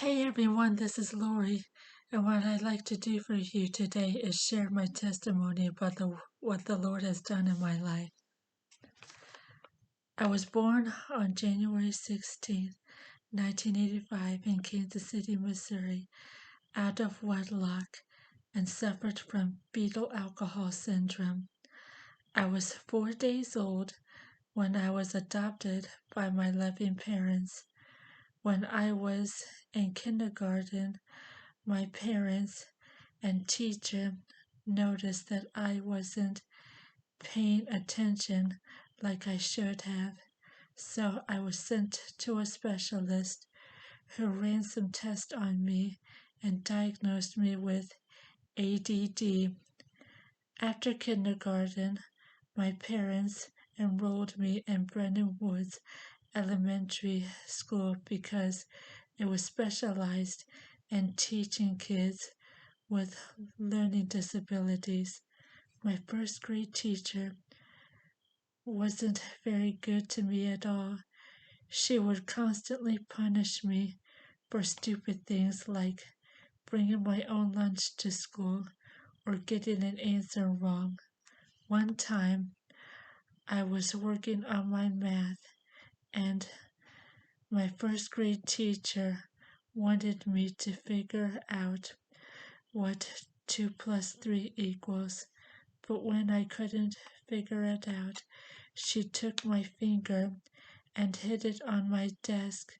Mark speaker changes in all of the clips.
Speaker 1: Hey everyone, this is Lori, and what I'd like to do for you today is share my testimony about what the Lord has done in my life. I was born on January 16th, 1985 in Kansas City, Missouri, out of wedlock and suffered from fetal alcohol syndrome. I was 4 days old when I was adopted by my loving parents. When I was in kindergarten, my parents and teacher noticed that I wasn't paying attention like I should have, so I was sent to a specialist who ran some tests on me and diagnosed me with ADD. After kindergarten, my parents enrolled me in Brennan Woods Elementary School because it was specialized in teaching kids with learning disabilities. My first grade teacher wasn't very good to me at all. She would constantly punish me for stupid things like bringing my own lunch to school or getting an answer wrong. One time, I was working on my math, and my first grade teacher wanted me to figure out what 2 plus 3 equals, but when I couldn't figure it out, she took my finger and hit it on my desk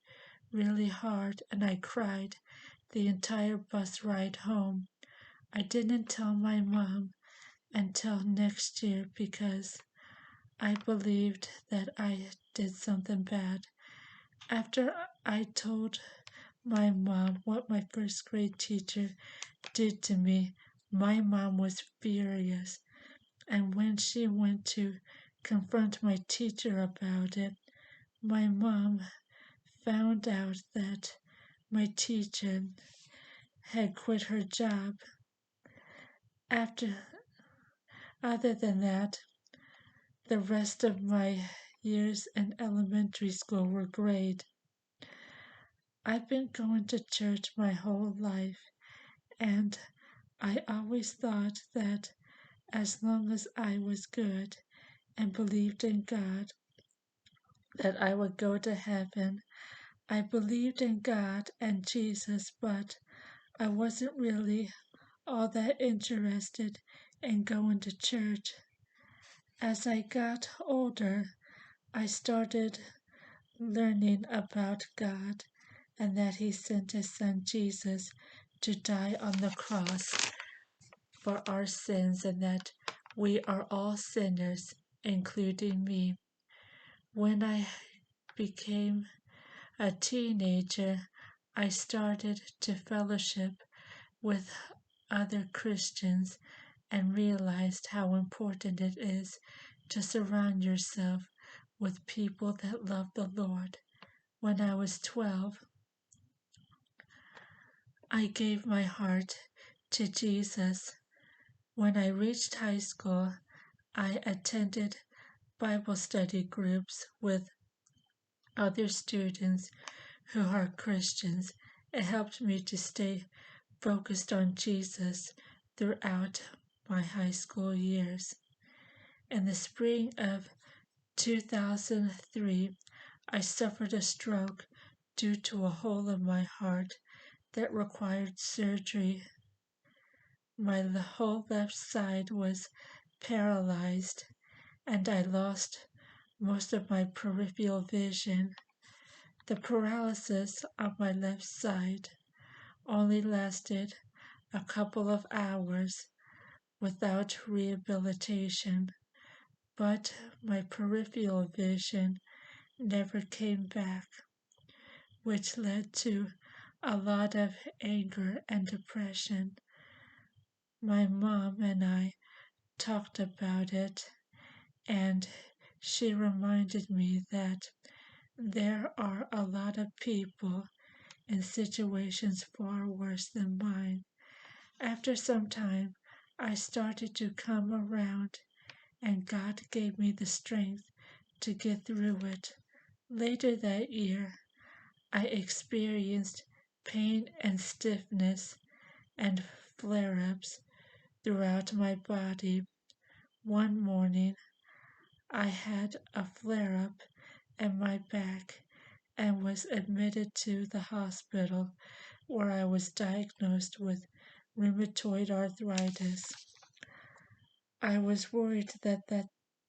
Speaker 1: really hard, and I cried the entire bus ride home. I didn't tell my mom until next year because I believed that I did something bad. After I told my mom what my first grade teacher did to me, my mom was furious. And when she went to confront my teacher about it, my mom found out that my teacher had quit her job. After, other than that, the rest of my years in elementary school were great. I've been going to church my whole life, and I always thought that as long as I was good and believed in God, that I would go to heaven. I believed in God and Jesus, but I wasn't really all that interested in going to church. As I got older, I started learning about God and that He sent His Son Jesus to die on the cross for our sins and that we are all sinners, including me. When I became a teenager, I started to fellowship with other Christians and realized how important it is to surround yourself with people that love the Lord. When I was 12, I gave my heart to Jesus. When I reached high school, I attended Bible study groups with other students who are Christians. It helped me to stay focused on Jesus throughout my high school years. In the spring of 2003, I suffered a stroke due to a hole in my heart that required surgery. My whole left side was paralyzed, and I lost most of my peripheral vision. The paralysis on my left side only lasted a couple of hours without rehabilitation, but my peripheral vision never came back, which led to a lot of anger and depression. My mom and I talked about it, and she reminded me that there are a lot of people in situations far worse than mine. After some time, I started to come around, and God gave me the strength to get through it. Later that year, I experienced pain and stiffness and flare-ups throughout my body. One morning, I had a flare-up in my back and was admitted to the hospital where I was diagnosed with rheumatoid arthritis. I was worried that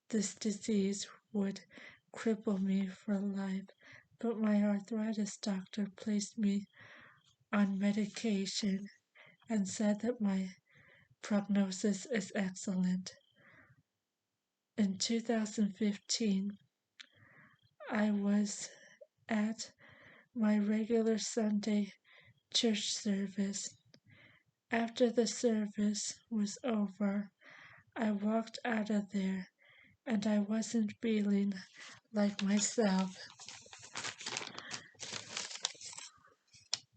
Speaker 1: this disease would cripple me for life, but my arthritis doctor placed me on medication and said that my prognosis is excellent. In 2015, I was at my regular Sunday church service. After the service was over, I walked out of there and I wasn't feeling like myself.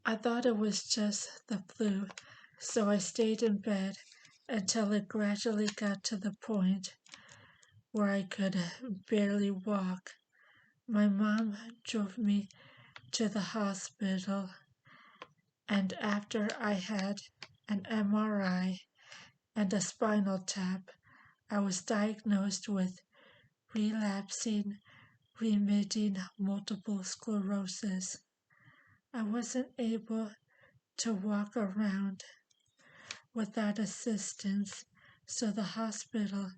Speaker 1: I thought it was just the flu, so I stayed in bed until it gradually got to the point where I could barely walk. My mom drove me to the hospital, and after I had an MRI and a spinal tap, I was diagnosed with relapsing remitting multiple sclerosis. I wasn't able to walk around without assistance, so the hospital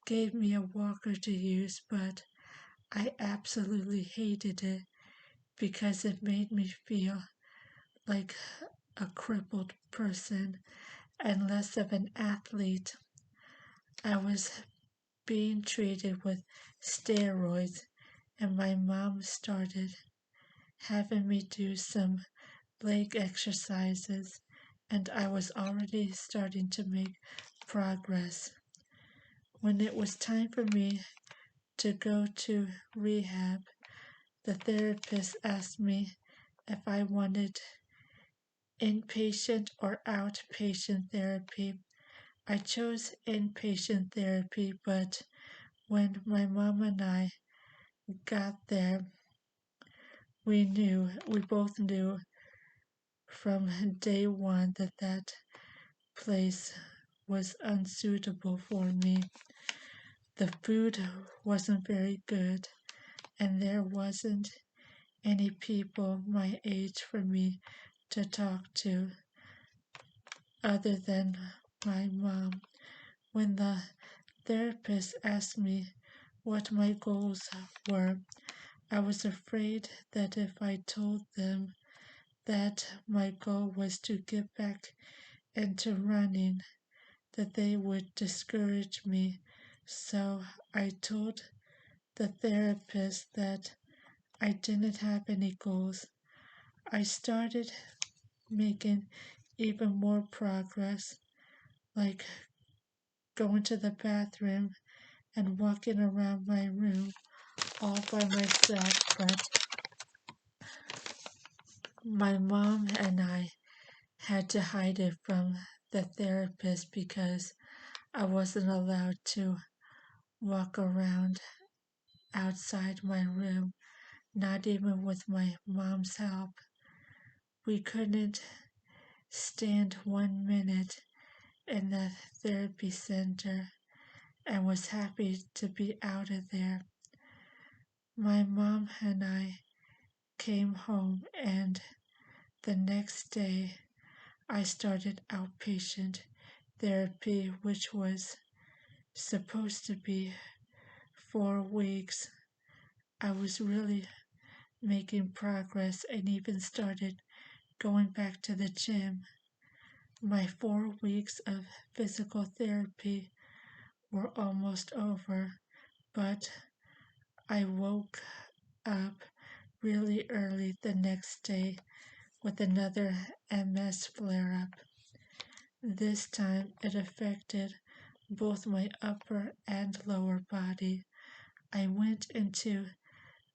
Speaker 1: gave me a walker to use, but I absolutely hated it because it made me feel like a crippled person and less of an athlete. I was being treated with steroids, and my mom started having me do some leg exercises, and I was already starting to make progress. When it was time for me to go to rehab, the therapist asked me if I wanted inpatient or outpatient therapy. I chose inpatient therapy, but when my mom and I got there, we both knew from day one that place was unsuitable for me. The food wasn't very good, and there wasn't any people my age for me to talk to other than my mom. When the therapist asked me what my goals were, I was afraid that if I told them that my goal was to get back into running, that they would discourage me. So I told the therapist that I didn't have any goals. I started making even more progress, like going to the bathroom and walking around my room all by myself, but my mom and I had to hide it from the therapist because I wasn't allowed to walk around outside my room, not even with my mom's help. We couldn't stand 1 minute in the therapy center and was happy to be out of there. My mom and I came home, and the next day I started outpatient therapy, which was supposed to be 4 weeks. I was really making progress and even started going back to the gym. My 4 weeks of physical therapy were almost over, but I woke up really early the next day with another MS flare up. This time it affected both my upper and lower body. I went into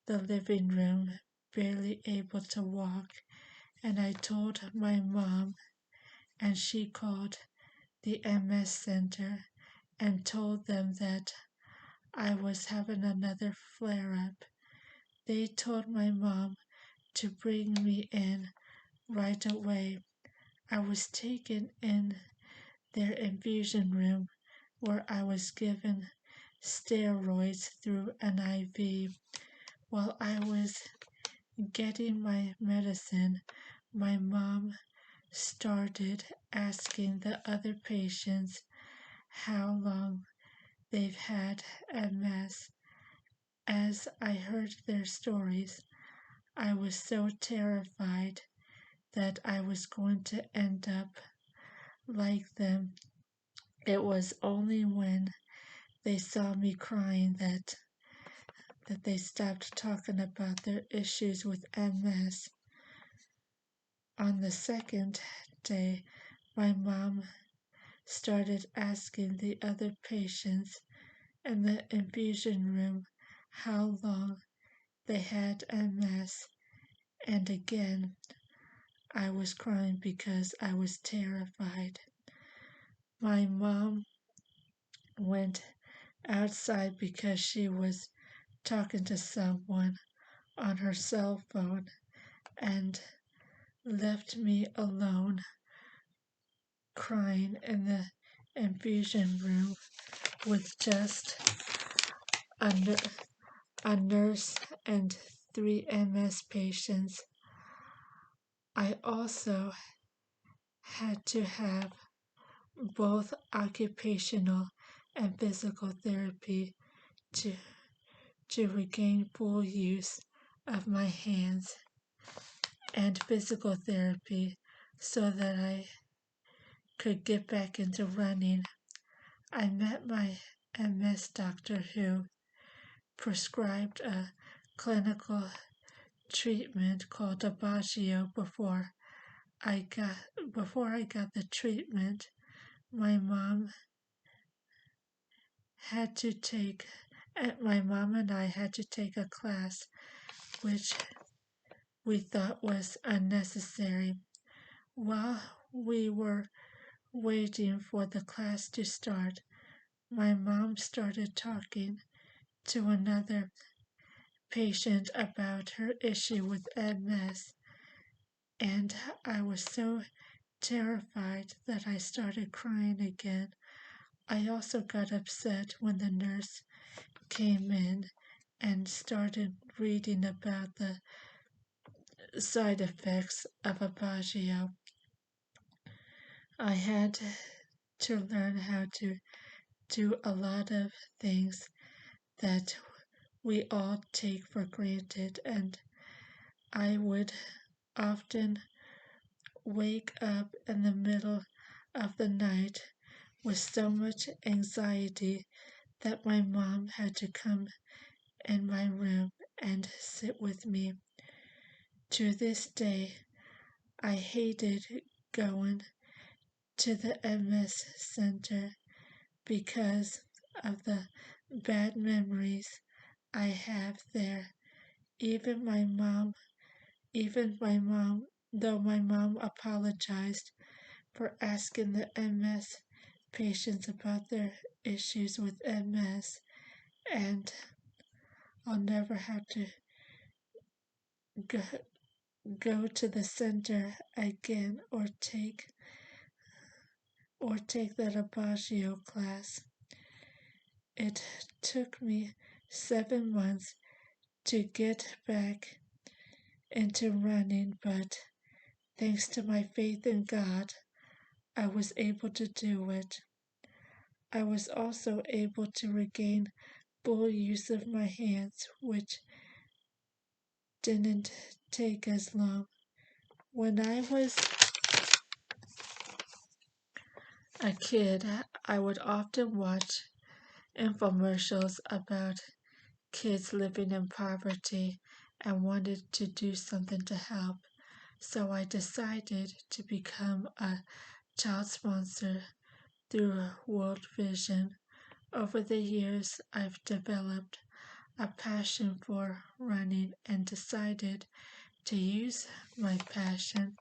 Speaker 1: the living room, barely able to walk, and I told my mom, and she called the MS center and told them that I was having another flare up. They told my mom to bring me in Right away, I was taken in their infusion room where I was given steroids through an IV. While I was getting my medicine, my mom started asking the other patients how long they've had MS. As I heard their stories, I was so terrified that I was going to end up like them. It was only when they saw me crying that they stopped talking about their issues with MS. On the second day, my mom started asking the other patients in the infusion room how long they had MS, and again I was crying because I was terrified. My mom went outside because she was talking to someone on her cell phone and left me alone crying in the infusion room with just a, a nurse and 3 MS patients. I also had to have both occupational and physical therapy to, to regain full use of my hands, and physical therapy so that I could get back into running. I met my MS doctor who prescribed a clinical treatment called Aubagio I got before I got the treatment. My mom had to take my mom and I had to take a class which we thought was unnecessary. While we were waiting for the class to start, my mom started talking to another patient about her issue with MS, and I was so terrified that I started crying again. I also got upset when the nurse came in and started reading about the side effects of Aubagio. I had to learn how to do a lot of things that we all take for granted, and I would often wake up in the middle of the night with so much anxiety that my mom had to come in my room and sit with me. To this day, I hated going to the MS Center because of the bad memories I have there. Even my mom, though my mom apologized for asking the MS patients about their issues with MS, and I'll never have to go, go to the center again or take that Aubagio class. It took me 7 months to get back into running, but thanks to my faith in God, I was able to do it. I was also able to regain full use of my hands, which didn't take as long. When I was a kid, I would often watch infomercials about kids living in poverty and wanted to do something to help. So I decided to become a child sponsor through World Vision. Over the years, I've developed a passion for running and decided to use my passion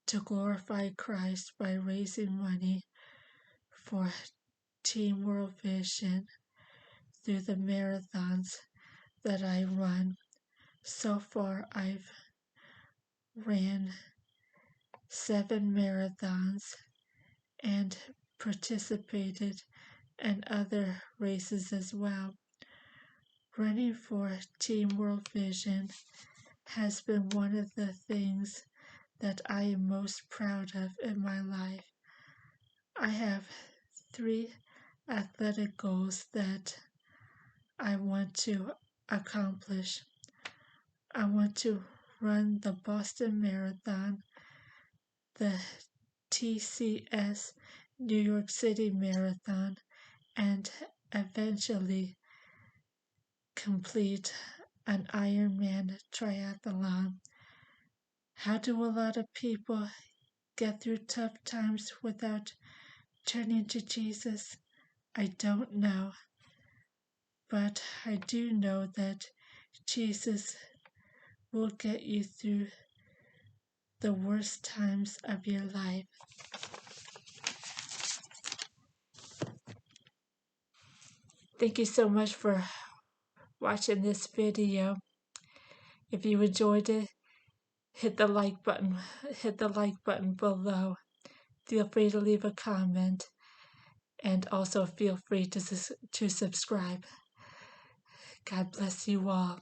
Speaker 1: to glorify Christ by raising money for Team World Vision through the marathons that I run. So far, I've ran 7 marathons, and participated in other races as well. Running for Team World Vision has been one of the things that I am most proud of in my life. I have 3 athletic goals that I want to accomplish. I want to run the Boston Marathon, the TCS New York City Marathon, and eventually complete an Ironman triathlon. How do a lot of people get through tough times without turning to Jesus? I don't know, but I do know that Jesus will get you through the worst times of your life. Thank you so much for watching this video. If you enjoyed it, hit the like button below. Feel free to leave a comment, and also feel free to subscribe. God bless you all.